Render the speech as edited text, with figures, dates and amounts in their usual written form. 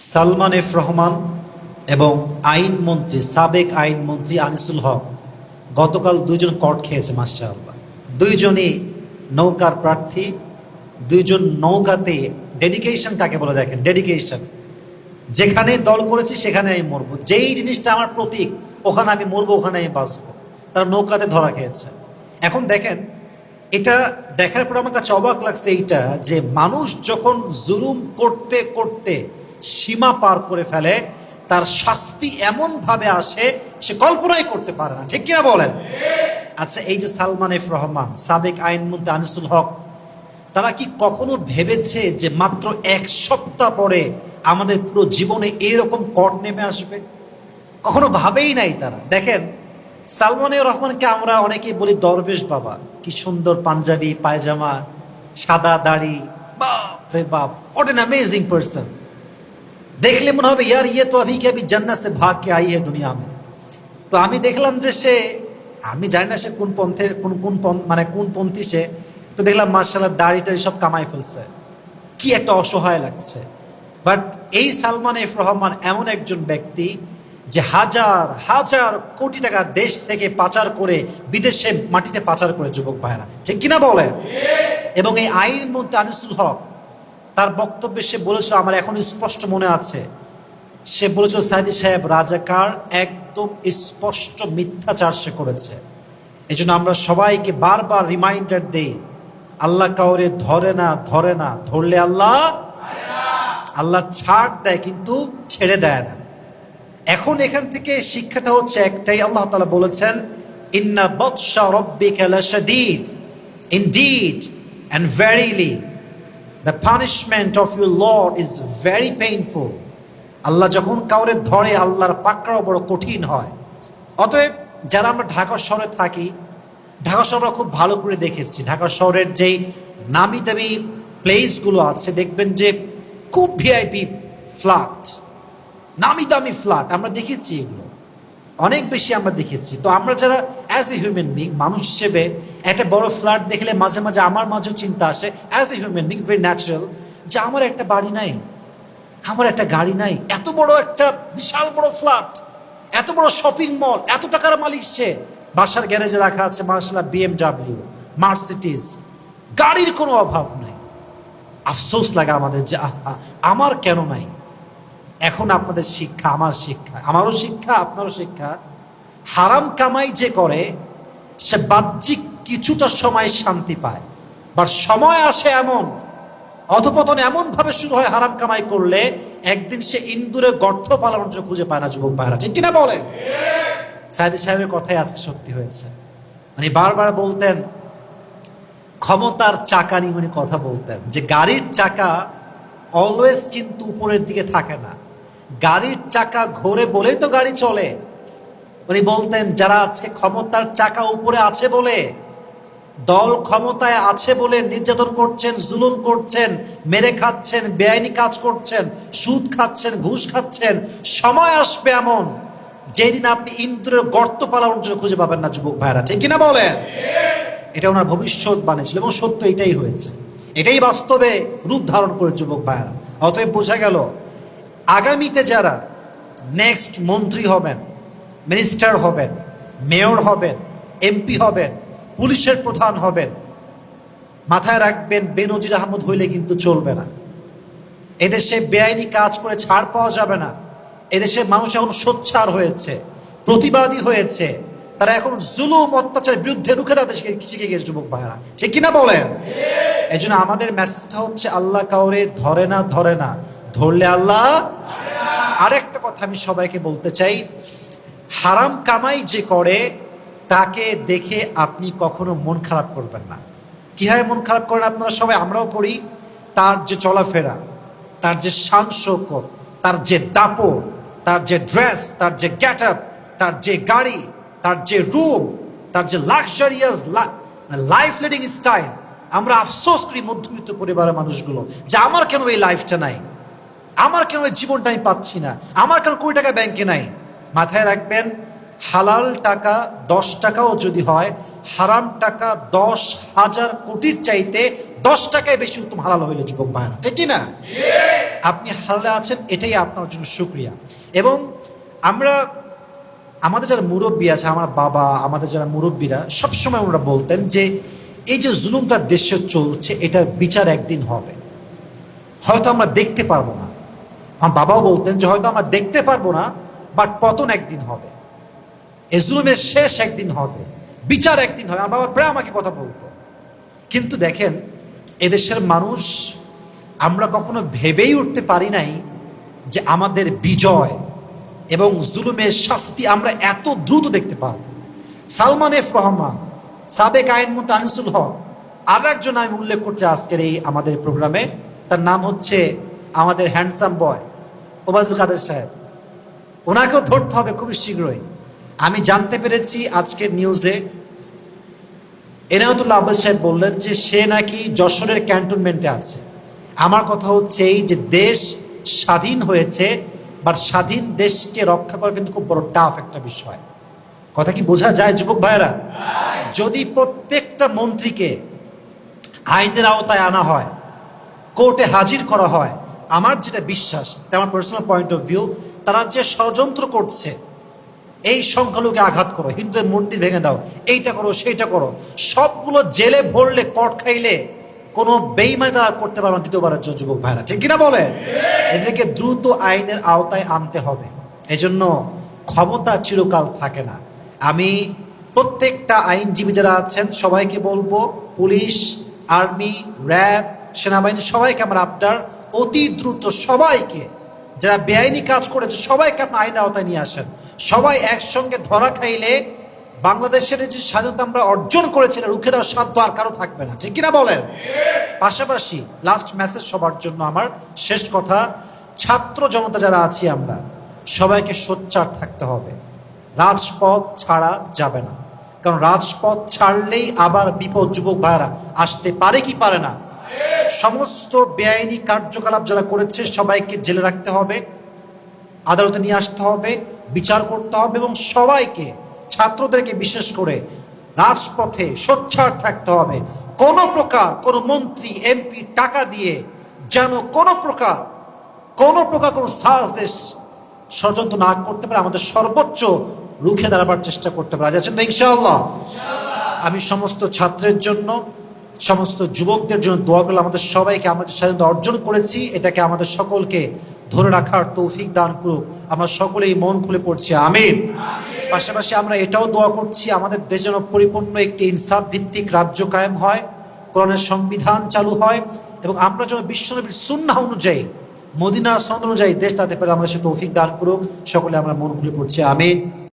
Salman F Rahman এবং আইনমন্ত্রী সাবেক আইনমন্ত্রী আনিসুল হক গতকাল দুইজন কট খেয়েছে মাশাআল্লাহ। দুইজনই নৌকার প্রার্থী, দুইজন নৌকাতে ডেডিকেশন কাকে বলে দেখেন, ডেডিকেশন। যেখানে দল করেছি সেখানে আমি মরবো, যেই জিনিসটা আমার প্রতীক ওখানে আমি মরবো, ওখানে আমি বাঁচবো। তারা নৌকাতে ধরা খেয়েছে। এখন দেখেন, এটা দেখার পর আমার কাছে অবাক লাগছে এইটা যে মানুষ যখন জুলুম করতে করতে সীমা পার করে ফেলে তার শাস্তি এমন ভাবে আসে সে কল্পনাই করতে পারে না, ঠিক কিনা বলেন? আচ্ছা, এই যে সালমান এফ রহমান, সাবেক আইনমন্ত্রী আনিসুল হক, তারা কি কখনো ভেবেছে যে মাত্র এক সপ্তাহ পরে আমাদের পুরো জীবনে এইরকম কট নেমে আসবে? কখনো ভাবেই নাই তারা। দেখেন, সালমান এফ রহমানকে আমরা অনেকেই বলি দরবেশ বাবা, কি সুন্দর পাঞ্জাবি পায়জামা, সাদা দাড়ি, বাপ রে বাপ, হোয়াট এন অ্যামেজিং পারসন। দেখলে মনে হবে ইয়ার ইয়ে তো अभी के अभी जन्नत से भाग के आई है दुनिया में। তো আমি দেখলাম যে সে, আমি জানি না সে কোন পন্থের কোন পন্থী সে, তো দেখলাম মার্শাল্লাহ দাড়িটা সব কামাই ফেলছে, কি একটা অসহায় লাগছে। বাট এই সালমান এফ রহমান এমন একজন ব্যক্তি যে হাজার হাজার কোটি টাকা দেশ থেকে পাচার করে বিদেশে মাটিতে পাচার করে, যুবক ভাইরা, ঠিক কিনা বলে? এবং এই আইনমন্ত্রী আনিসুল হক তার বক্তব্যে সে বলেছিল, আমার এখন স্পষ্ট মনে আছে, সে বলেছিল সাইদি সাহেব রাজাকার একদম স্পষ্ট মিথ্যাচার সে করেছে। এই জন্য আমরা সবাইকে বারবার রিমাইন্ডার দেই, আল্লাহ কাউরে ধরে না, ধরলে আল্লাহ ছাড় দেয় কিন্তু ছেড়ে দেয় না। এখন এখান থেকে শিক্ষাটা হচ্ছে একটাই, আল্লাহ তাআলা বলেছেন ইন্না বাতশা রাব্বিকা লাশাদীদ, indeed and verily the punishment of your Lord is very painful. আল্লাহ যখন কাউরে ধরে আল্লাহর পাকড়াও বড় কঠিন হয়। অতএব যারা আমরা ঢাকা শহরে থাকি, ঢাকা শহর আমরা খুব ভালো করে দেখেছি, ঢাকা শহরের যেই নামি দামি প্লেসগুলো আছে দেখবেন যে খুব ভিআইপি ফ্ল্যাট, নামি দামি ফ্ল্যাট আমরা দেখেছি, এগুলো অনেক বেশি আমরা দেখেছি। তো আমরা যারা অ্যাজ এ হিউম্যান বিং, মানুষ হিসেবে একটা বড় ফ্ল্যাট দেখলে মাঝে মাঝে আমার মাঝেও চিন্তা আসে, as a human being very natural, যে আমার একটা বাড়ি নাই, আমার একটা গাড়ি নাই, এত বড় একটা বিশাল বড় ফ্ল্যাট, এত বড় শপিং মল, এত টাকার মালিক সে, বাসার গ্যারেজে রাখা আছে মার্শাল্লাহ বিএমডাব্লিউ, মার্সিডিজ, গাড়ির কোনো অভাব নাই। আফসোস লাগে আমাদের যে আহা, আমার কেন নাই? এখন আপনাদের শিক্ষা, আমার শিক্ষা, আমারও শিক্ষা, আপনারও শিক্ষা, হারাম কামাই যে করে সে বাহ্যিক কিছুটা সময় শান্তি পায়, বাট সময় আসে এমন, অধপতন এমন ভাবে শুরু হয় হারাম কামাই করলে, একদিন সে ইন্দুরে গর্ত পালানোর জন্য খুঁজে পায় না, যুবক ভাইরা, ঠিক কিনা বলেন? সাইদি সাহেবের কথাই আজকে সত্যি হয়েছে। মানে বারবার বলতেন ক্ষমতার চাকা নিয়ে, উনি কথা বলতেন যে গাড়ির চাকা অলওয়েজ কিন্তু উপরের দিকে থাকে না, গাড়ির চাকা ঘোরে বলেই তো গাড়ি চলে। উনি বলতেন যারা আজকে ক্ষমতার চাকা উপরে আছে বলে, দল ক্ষমতায় আছে বলে নির্যাতন করছেন, জুলুম করছেন, মেরে খাচ্ছেন, বেআইনি কাজ করছেন, সুদ খাচ্ছেন, ঘুষ খাচ্ছেন, সময় আসবে এমন যেদিন আপনি ইন্দ্রের গর্ত পালানোর জন্য খুঁজে পাবেন না, যুবক ভাইরা, ঠিক কিনা বলেন? এটা ওনার ভবিষ্যৎবাণী ছিল এবং সত্য এটাই হয়েছে, এটাই বাস্তবে রূপ ধারণ করে, যুবক ভাইরা। অতএব বোঝা গেল আগামীতে যারা নেক্সট মন্ত্রী হবেন, মিনিস্টার হবেন, মেয়র হবেন, এমপি হবেন, পুলিশের প্রধান হবেন, মাথায় রাখবেন বেনজির আহমদ হইলে কিন্তু চলবে না। এদেশে বেআইনি কাজ করে ছাড় পাওয়া যাবে না। এদেশে মানুষ এখন সোচ্চার হয়েছে, প্রতিবাদী হয়েছে, তারা এখন জুলুম অত্যাচারের বিরুদ্ধে রুখে দাঁড়াতে শিখে গেছে, যুবক ভাইরা, ঠিক কিনা বলেন? এই জন্য আমাদের মেসেজটা হচ্ছে আল্লাহ কাউরে ধরে না, ধরলে আল্লাহ। আরেকটা কথা আমি সবাইকে বলতে চাই, হারাম কামাই যে করে তাকে দেখে আপনি কখনো মন খারাপ করবেন না। কিভাবে মন খারাপ করেন আপনারা সবাই, আমরাও করি। তার যে চলাফেরা, তার যে শান শৌকত, তার যে দাপট, তার যে ড্রেস, তার যে গেট আপ, তার যে গাড়ি, তার যে রুম, তার যে লাক্সারিয়াস লাইফ লিডিং স্টাইল, আমরা আফসোস করি মধ্যবিত্ত পরিবারের মানুষগুলো যে আমার কেন এই লাইফটা নাই, আমার কেন এই জীবনটা আমি পাচ্ছি না, আমার কেন কোটি টাকা ব্যাংকে নাই। মাথায় রাখবেন, হালাল টাকা 10 টাকাও যদি হয় হারাম টাকা 10,000 কোটির চাইতে 10 টাকায় বেশি উত্তম হালাল হইলে যুবক ভাইরা, ঠিক কি না? আপনি হালালে আছেন, এটাই আপনার জন্য শুকরিয়া। এবং আমরা আমাদের যারা মুরব্বী আছে, আমার বাবা, আমাদের যারা মুরব্বীরা সবসময় ওনারা বলতেন যে এই যে জুলুমটা দেশে চলছে এটার বিচার একদিন হবে, হয়তো আমরা দেখতে পারবো না। আমার বাবাও বলতেন যে হয়তো আমরা দেখতে পারবো না, বাট পতন একদিন হবে, এই জুলুমের শেষ একদিন হবে, বিচার একদিন হবে। আমার বাবা প্রায় আমাকে কথা বলতো। কিন্তু দেখেন এদেশের মানুষ, আমরা কখনো ভেবেই উঠতে পারি নাই যে আমাদের বিজয় এবং জুলুমের শাস্তি আমরা এত দ্রুত দেখতে পারব। সালমান এফ রহমান, সাবেক আইনমন্ত্রী আনিসুল হক, আর একজন আমি উল্লেখ করছি আজকের এই আমাদের প্রোগ্রামে, তার নাম হচ্ছে আমাদের হ্যান্ডসাম বয় ওবায়দুল কাদের সাহেব। ওনাকেও ধরতে হবে খুবই শীঘ্রই। আমি জানতে পেরেছি আজকের নিউজে এনায়েতুল্লাহ আব্বাস সাহেব বললেন যে সে নাকি যশোরের ক্যান্টনমেন্টে আছে। আমার কথা হচ্ছে এই যে দেশ স্বাধীন হয়েছে, বাট স্বাধীন দেশকে রক্ষা করা কিন্তু খুব বড় টাফ একটা বিষয়। কথা কি বোঝা যায় যুবক ভাইয়েরা? যদি প্রত্যেকটা মন্ত্রীকে আইনের আওতায় আনা হয়, কোর্টে হাজির করা হয়, আমার যেটা বিশ্বাস, এটা আমার পার্সোনাল পয়েন্ট অফ ভিউ, তারা যে ষড়যন্ত্র করছে, এই সংখ্যালঘুকে আঘাত করো, হিন্দুদের মন্দির ভেঙে দাও, এইটা করো সেইটা করো, সবগুলো জেলে ভরলে, কট খাইলে কোনো বেইমানি তারা করতে পারবে না দ্বিতীয়বারের জন্য যুবক ভাইরা, ঠিক কিনা বলেন? এদেরকে দ্রুত আইনের আওতায় আনতে হবে। এজন্য ক্ষমতা চিরকাল থাকে না। আমি প্রত্যেকটা আইনজীবী যারা আছেন সবাইকে বলবো, পুলিশ, আর্মি, র্যাব, সেনাবাহিনী সবাইকে আমার আবদার, অতি দ্রুত সবাইকে, যারা বেআইনি কাজ করেছে সবাইকে আপনার আইনের আওতায় নিয়ে আসেন। সবাই একসঙ্গে ধরা খাইলে বাংলাদেশের যে স্বাধীনতা আমরা অর্জন করেছি রুখে দেওয়ার সাধ্য আর কারো থাকবে না, ঠিক কিনা বলেন? পাশাপাশি লাস্ট মেসেজ সবার জন্য আমার, শেষ কথা, ছাত্র জনতা যারা আছি আমরা সবাইকে সোচ্চার থাকতে হবে। রাজপথ ছাড়া যাবে না, কারণ রাজপথ ছাড়লেই আবার বিপদ যুবক ভাইরা আসতে পারে কি পারে না। সমস্ত বেআইনি কার্যকলাপ যারা করেছে সবাইকে জেলে রাখতে হবে, আদালতে নিয়ে আসতে হবে, বিচার করতে হবে, এবং সবাইকে, ছাত্রদেরকে বিশেষ করে রাজপথে সোচ্চার থাকতে হবে। কোনো প্রকার কোনো মন্ত্রী এমপি টাকা দিয়ে যেন কোনো প্রকার কোনো সাহস ষড়যন্ত্র না করতে পারে, আমাদের সর্বোচ্চ রুখে দাঁড়াবার চেষ্টা করতে পারে। আছেন তো ইনশাআল্লাহ? আমি সমস্ত ছাত্রের জন্য, সমস্ত যুবকদের জন্য দোয়া করলে আমাদের সবাইকে, আমরা যে স্বাধীনতা অর্জন করেছি এটাকে আমাদের সকলকে ধরে রাখার তৌফিক দান করুক। আমরা সকলেই মন খুলে পড়ছি আমিন। পাশাপাশি আমরা এটাও দোয়া করছি আমাদের দেশ যেন পরিপূর্ণ একটি ইনসাফ ভিত্তিক রাজ্য কায়েম হয়, কোরআনের সংবিধান চালু হয়, এবং আমরা যেন বিশ্বনবীর সুন্নাহ অনুযায়ী, মদিনার সনদ অনুযায়ী দেশ তাতে পেলে আমাদের সে তৌফিক দান করুক। সকলে আমরা মন খুলে পড়ছি আমিন।